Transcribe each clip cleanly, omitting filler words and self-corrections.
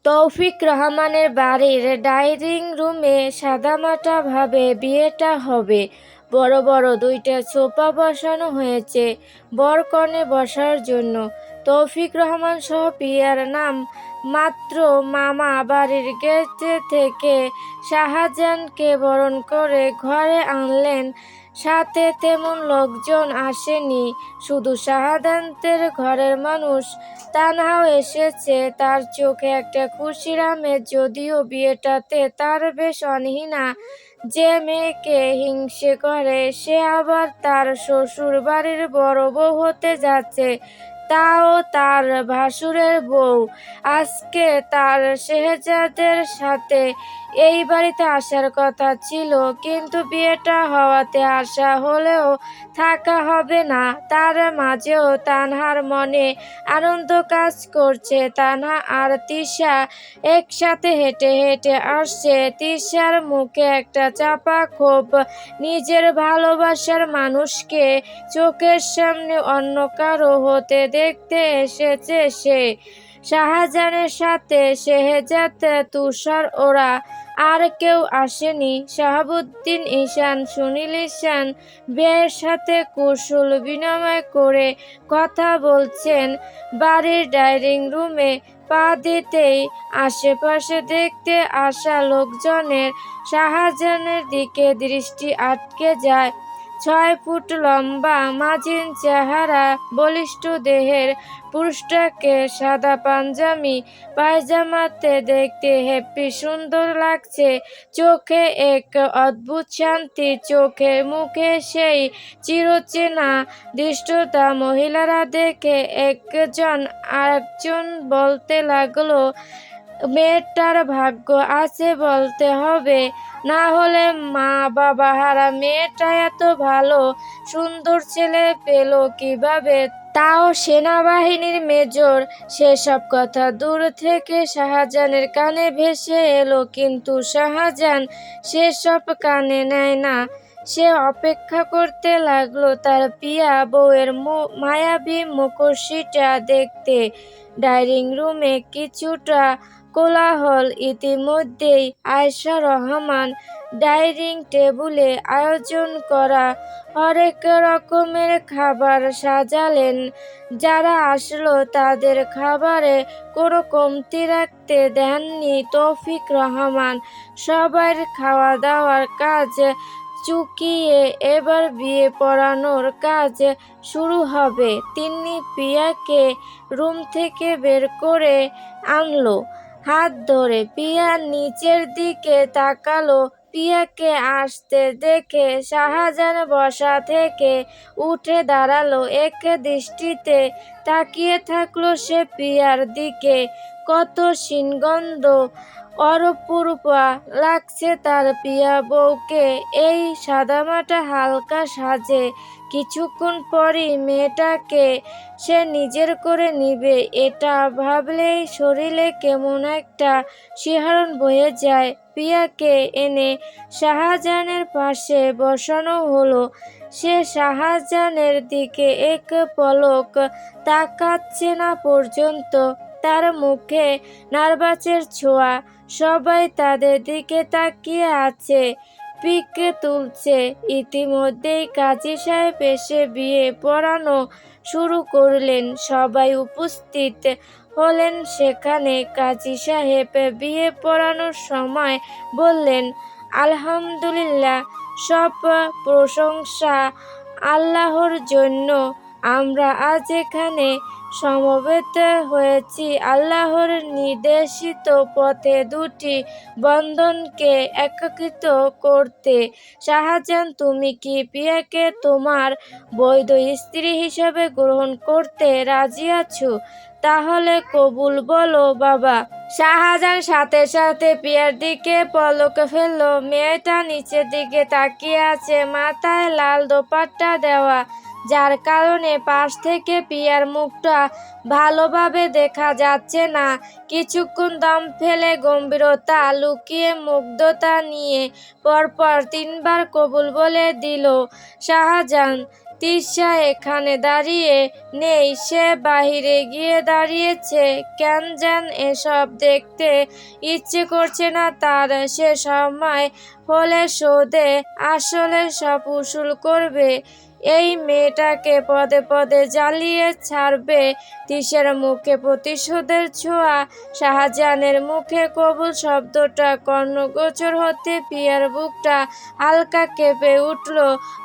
তৌফিক রহমানের বাড়ির ডাইনিং রুমে সাদামাটাভাবে বিয়েটা হবে। বড় বড় দুইটা সোফা বসানো হয়েছে বর-কনে বসার জন্য। তৌফিক রহমান সহ পিয়ার নাম মাত্র মামা বাড়ির গেট থেকে শাহজাহানকে বরণ করে ঘরে আনলেন। সাথে তেমন লোকজন আসেনি, শুধু শাহজাহানের ঘরের মানুষ। তানহাও এসেছে। তার চোখে একটা খুশির আমেজ, যদিও বিয়েটাতে তার বেশ অনীহা। যে মেয়েকে হিংসে করে সে আবার তার শ্বশুর বাড়ির বড় বউ হতে যাচ্ছে, তাও তার ভাসুরের বউ। আজকে তার শেহজাদের সাথে এই বাড়িতে আসার কথা ছিল, কিন্তু বিয়েটা হওয়াতে আসা হলেও থাকা হবে না। তার মাঝেও তানহার মনে আনন্দ কাজ করছে। তানহা আর তিশা একসাথে হেঁটে হেঁটে আসছে। তিশার মুখে একটা চাপা ক্ষোভ, নিজের ভালোবাসার মানুষকে চোখের সামনে অন্য কারো হতে দেখতে এসেছে সে। শাহজাহানের সাথে শেহজাদ, তুষার ওরা আর কেউ আসেনি। শাহাবুদ্দিন ঈশান, সুনীল ঈশান বিয়ের সাথে কুশল বিনিময় করে কথা বলছেন। বাড়ির ডাইনিং রুমে পা দিতেই আশেপাশে দেখতে আসা লোকজনের শাহজাহানের দিকে দৃষ্টি আটকে যায়। 6 ফুট লম্বা, মাঝিন চেহারা, বলিষ্ঠ দেহের পুরুষটাকে সাদা পাঞ্জাবি পায়জামাতে দেখতে হেব্বি সুন্দর লাগছে। চোখে এক অদ্ভুত শান্তি, চোখে মুখে সেই চিরচেনা দৃষ্টতা। মহিলারা দেখে একজন আরেকজন বলতে লাগলো, মেয়েটার ভাগ্য আছে বলতে হবে, না হলে মা বাবা হারা মেয়েটা এত ভালো সুন্দর ছেলে পেল কিভাবে, তাও সেনাবাহিনীর মেজর। সেসব কথা দূর থেকে শাহজাহানের কানে ভেসে এলো, কিন্তু শাহজাহান সেসব কানে নেয় না। সে অপেক্ষা করতে লাগলো তার পিয়া বউয়ের মায়াবী মুখোশটা দেখতে। ডাইনিং রুমে কিছুটা কোলাহল। ইতিমধ্যেই আয়েশা রহমান ডাইনিং টেবিলে আয়োজন করা হরেক রকমের খাবার সাজালেন। যারা আসলো তাদের খাবারে কোনো কমতি রাখতে দেননি তৌফিক রহমান। সবার খাওয়া দাওয়ার কাজ চুকিয়ে এবার বিয়ে পড়ানোর কাজ শুরু হবে। তিন্নি পিয়াকে রুম থেকে বের করে আনলো হাত ধরে। পিয়া নিচের দিকে তাকালো। পিয়াকে আসতে দেখে শাহজাহান বসা থেকে উঠে দাঁড়ালো। এক দৃষ্টিতে তাকিয়ে থাকলো সে পিয়ার দিকে। কত সিনগন্ধ অপরূপা লাগছে তার পিয়া বউকে এই সাদামাটা হালকা সাজে। কিছুক্ষণ পরই মেয়েটাকে সে নিজের করে নিবে, এটা ভাবলেই শরীরে কেমন একটা শিহরণ বয়ে যায়। পিয়াকে এনে শাহজাহানের পাশে বসানো হলো। সে শাহজাহানের দিকে এক পলক তাকাচ্ছে না পর্যন্ত। তার মুখে নার্ভাসের ছোঁয়া। সবাই তাদের দিকে তাকিয়ে আছে, পিক তুলছে। ইতিমধ্যেই কাজী সাহেব এসে বিয়ে পড়ানো শুরু করলেন। সবাই উপস্থিত হলেন সেখানে। কাজী সাহেব বিয়ে পড়ানোর সময় বললেন, আলহামদুলিল্লাহ, সব প্রশংসা আল্লাহর জন্য। আমরা আজ এখানে সমবেত হয়েছি আল্লাহর নির্দেশিত পথে দুটি বন্ধনকে একত্রিত করতে। শাহজাহান, তুমি কি পিয়াকে তোমার বৈধ স্ত্রী হিসেবে গ্রহণ করতে রাজি আছো? তাহলে কবুল বলো বাবা। শাহজাহান সাথে সাথে পিয়ার দিকে পলক ফেলল। মেয়েটা নিচের দিকে তাকিয়ে আছে, মাথায় লাল দোপাট্টা দেওয়া, যার কারণে পাশ থেকে পিয়ার মুখটা ভালোভাবে দেখা যাচ্ছে না। কিছুক্ষণ দম ফেলে গম্ভীরতা লুকিয়ে মুগ্ধতা নিয়ে পরপর 3 বার কবুল বলে দিল শাহজাহান। তিশা এখানে দাঁড়িয়ে নেই, সে বাহিরে গিয়ে দাঁড়িয়েছে। কেন যেন এসব দেখতে ইচ্ছে করছে না তার। সে সময় হলে শোধে আসলে সব উসুল করবে। এই মেয়েটাকে পদে পদে জ্বালিয়ে ছাড়বে। তিশার মুখে প্রতিশোধের ছোঁয়া। শাহজাহানের মুখে কবুল শব্দটা কর্ণগোচর হতে পিয়ার বুকটা হালকা কেঁপে উঠল।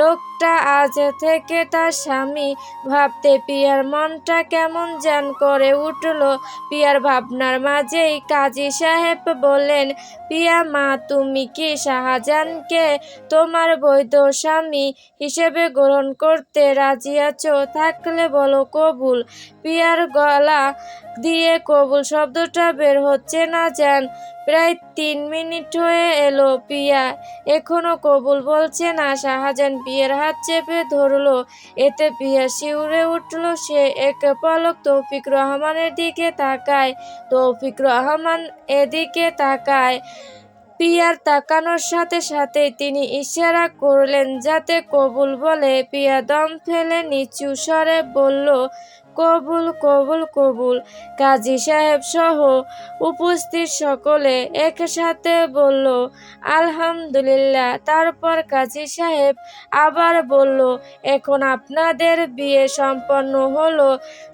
লোকটা আজ থেকে তার স্বামী ভাবতে পিয়ার মনটা কেমন যেন করে উঠল। পিয়ার ভাবনার মাঝেই কাজী সাহেব বললেন, পিয়া মা, তুমি কি শাহজাহানকে তোমার বৈধ স্বামী হিসেবে গ্রহণ করতে রাজি আছো? থাকলে বলো কবুল। পিয়ার গলা দিয়ে কবুল শব্দটা বের হচ্ছে না যেন। প্রায় 3 মিনিট হয়ে এলো, পিয়া এখনো কবুল বলছে না। শাহজাহান পিয়ার হাত চেপে ধরলো। এতে পিয়া শিউরে উঠল। সে এক পলক তৌফিক রহমানের দিকে তাকায়। তৌফিক রহমান এদিকে তাকায়। পিয়ার তাকানোর সাথে সাথেই তিনি ইশারা করলেন যাতে কবুল বলে। পিয়া দম ফেলে নিচু স্বরে বলল, কবুল কবুল কবুল। কাজী সাহেব সহ উপস্থিত সকলে একসাথে বলল, আলহামদুলিল্লাহ। তারপর কাজী সাহেব আবার বলল, এখন আপনাদের বিয়ে সম্পন্ন হলো।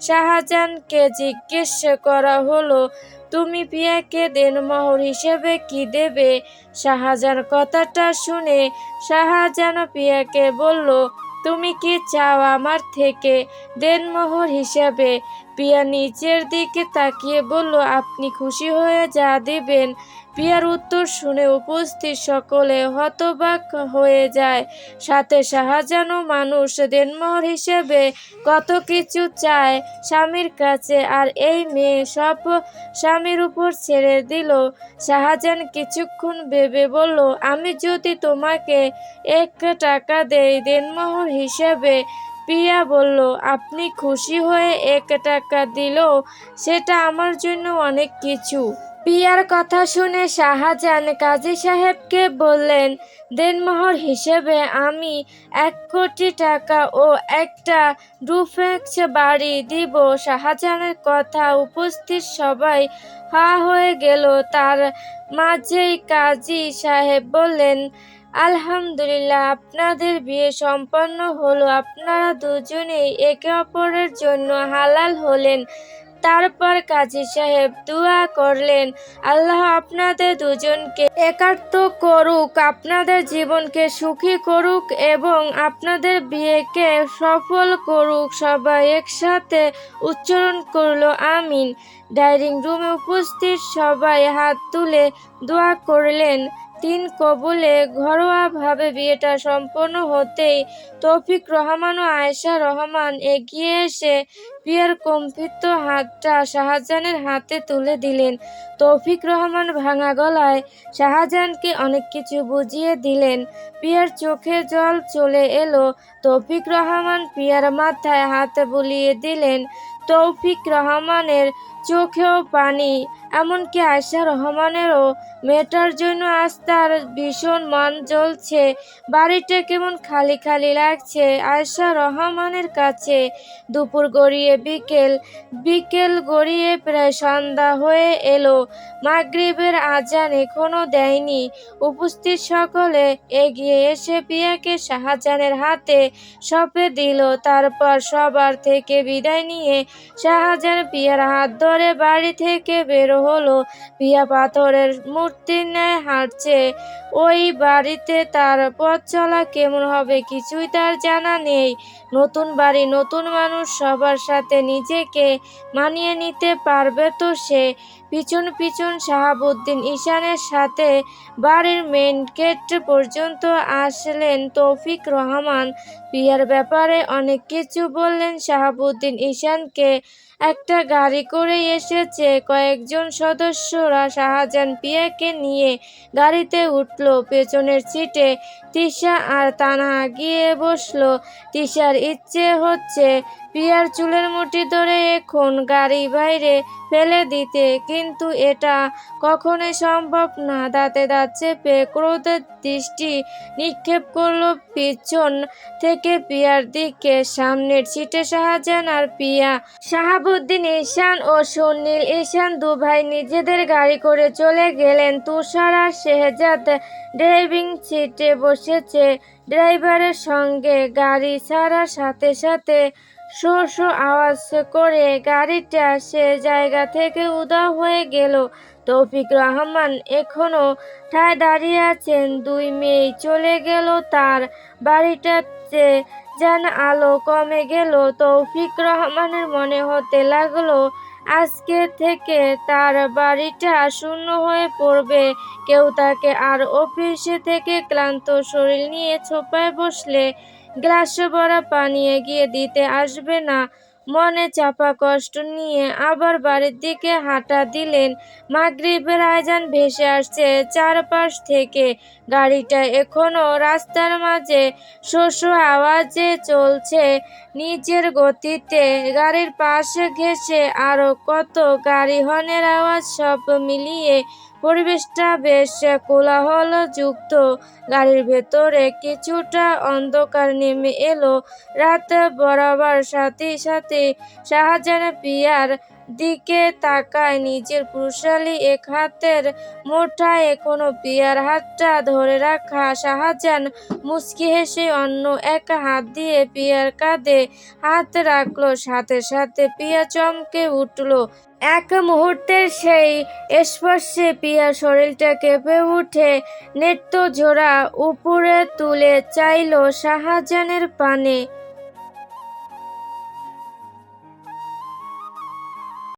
শাহজাহানকে জিজ্ঞেস করা হলো, তুমি পিয়াকে দেনমোহর হিসেবে কি দেবে? শাহজাহান কথাটা শুনে শাহজাহান পিয়াকে বলল, তুমি কি চাও আমার থেকে দেনমোহর হিসেবে? পিয়া নিচের দিকে তাকিয়ে বলল, আপনি খুশি হয়ে যা দিবেন। পিয়ার উত্তর শুনে উপস্থিত সকলে হতবাক হয়ে যায়। সাথে শাহজাহানও। মানুষ দেনমোহর হিসেবে কত কিছু চায় স্বামীর কাছে, আর এই মেয়ে সব স্বামীর উপর ছেড়ে দিল। শাহজাহান কিছুক্ষণ ভেবে বলল, আমি যদি তোমাকে 1 টাকা দেই দেনমোহর হিসেবে? পিয়া বলল, আপনি খুশি হয়ে 1 টাকা দিলেও সেটা আমার জন্য অনেক কিছু। পিয়ার কথা শুনে শাহজাহান কাজী সাহেবকে বললেন, দেনমোহর হিসেবে আমি 1 কোটি টাকা ও একটা ডুপ্লেক্স বাড়ি দিব। শাহজাহানের কথা উপস্থিত সবাই হা হয়ে গেল। তার মাঝেই কাজী সাহেব বললেন, আলহামদুলিল্লাহ, আপনাদের বিয়ে সম্পন্ন হলো। আপনারা দুজনেই একে অপরের জন্য হালাল হলেন। তারপর কাজী সাহেব দোয়া করলেন, আল্লাহ আপনাদের দুজনকে একাত্ম করুক, আপনাদের জীবনকে সুখী করুক এবং আপনাদের বিয়েকে সফল করুক। সবাই একসাথে উচ্চারণ করলো আমিন। ডাইনিং রুমে উপস্থিত সবাই হাত তুলে দোয়া করলেন। 3 কবুলে ঘরোয়াভাবে বিয়েটা সম্পন্ন হতেই তৌফিক রহমান ও আয়েশা রহমান এগিয়ে এসে পিয়ার কম্পিত হাতটা শাহজাহানের হাতে তুলে দিলেন। তৌফিক রহমান ভাঙা গলায় শাহজাহানকে অনেক কিছু বুঝিয়ে দিলেন। পিয়ার চোখে জল চলে এলো। তৌফিক রহমান পিয়ার মাথায় হাত বুলিয়ে দিলেন। তৌফিক রহমানের চোখেও পানি। এমনকি আয়েশা রহমানেরও। মেয়েটার জন্য আজ তার ভীষণ মন জ্বলছে। বাড়িটা কেমন খালি খালি লাগছে আয়েশা রহমানের কাছে। দুপুর গড়িয়ে বিকেল, বিকেল গড়িয়ে প্রায় সন্ধ্যা হয়ে এলো। মাগরিবের আজান এখনো দেয়নি। উপস্থিত সকলে এগিয়ে এসে পিয়াকে শাহজাহানের হাতে সঁপে দিল। তারপর সবার থেকে বিদায় নিয়ে শাহজাহান পিয়ার হাত ধরে বাড়ি থেকে বের হলো। পিয়া পাথরের মূর্তির ন্যায় হাঁটছে। ওই বাড়িতে তার পথ চলা কেমন হবে কিছুই তার জানা নেই। নতুন বাড়ি, নতুন মানুষ, সবার সাথে নিজেকে মানিয়ে নিতে পারবে তো সে? পিছন পিছন শাহাবুদ্দিন ঈশানের সাথে বাড়ির মেইন গেট পর্যন্ত আসলেন তৌফিক রহমান। পিয়ার ব্যাপারে অনেক কিছু বললেন শাহাবুদ্দিন ঈশানকে। একটা গাড়ি করে এসেছে। কয়েকজন সদস্যরা শাহজাহান পিয়াকে নিয়ে গাড়িতে উঠল। পেছনের সিটে তিশা আর তানহা গিয়ে বসলো। তিশার ইচ্ছে হচ্ছে পিয়ার চুলের মুঠি ধরে এখন গাড়ি বাইরে ফেলে দিতে, কিন্তু এটা কখনোই সম্ভব না। দাঁতে দাঁত চেপে ক্রোধের দৃষ্টি নিক্ষেপ করলো পিছন থেকে পিয়ার দিকে। সামনের সিটে শাহজাহান আর পিয়া। শাহাবুদ্দিন ঈশান ও সুনীল ঈশান দু ভাই নিজেদের গাড়ি করে চলে গেলেন। তুষার আর শেহজাদ ড্রাইভিং সিটে বসেছে। ড্রাইভারের সঙ্গে গাড়ি ছাড়ার সাথে সাথে শো শো আওয়াজ করে গাড়িটা সে জায়গা থেকে উধাও হয়ে গেল। তৌফিক রহমান এখনো ঠায় দাঁড়িয়ে আছেন। দুই মেয়ে চলে গেল তার বাড়িটাতে। যেন আলো কমে গেল। তৌফিক রহমানের মনে হতে লাগলো আজকে থেকে তার বাড়িটা শূন্য হয়ে পড়বে। কেউ তাকে আর অফিসে থেকে ক্লান্ত শরীর নিয়ে সোফায় বসলে গ্লাস ভরা পানি এগিয়ে দিতে আসবে না। মনে চাপা কষ্ট নিয়ে আবার বাড়ির দিকে হাঁটা দিলেন। মাগরিবের আজান ভেসে আসছে চারপাশ থেকে। গাড়িটা এখনো রাস্তার মাঝে শো শো আওয়াজে চলছে নিজের গতিতে। গাড়ির পাশে ঘেঁষে আরো কত গাড়ি, হর্নের আওয়াজ, সব মিলিয়ে পরিবেশটা বেশ কোলাহলযুক্ত। গাড়ির ভেতরে কিছুটা অন্ধকার নেমে এলো। রাত বাড়ার সাথে সাথে শাহজাহান পিয়ার দিকে তাকায়। নিজের পুরুষালী এক হাতের মুঠায় এখনো পিয়ার হাতটা ধরে রাখা শাহজাহান মুচকি হেসে অন্য এক হাত দিয়ে পিয়ার কাঁধে হাত রাখলো। সাথে সাথে পিয়া চমকে উঠল। এক মুহূর্তের সেই স্পর্শে পিয়ার শরীরটা কেঁপে উঠে। নেত্র জোড়া উপরে তুলে চাইল শাহজাহানের পানে।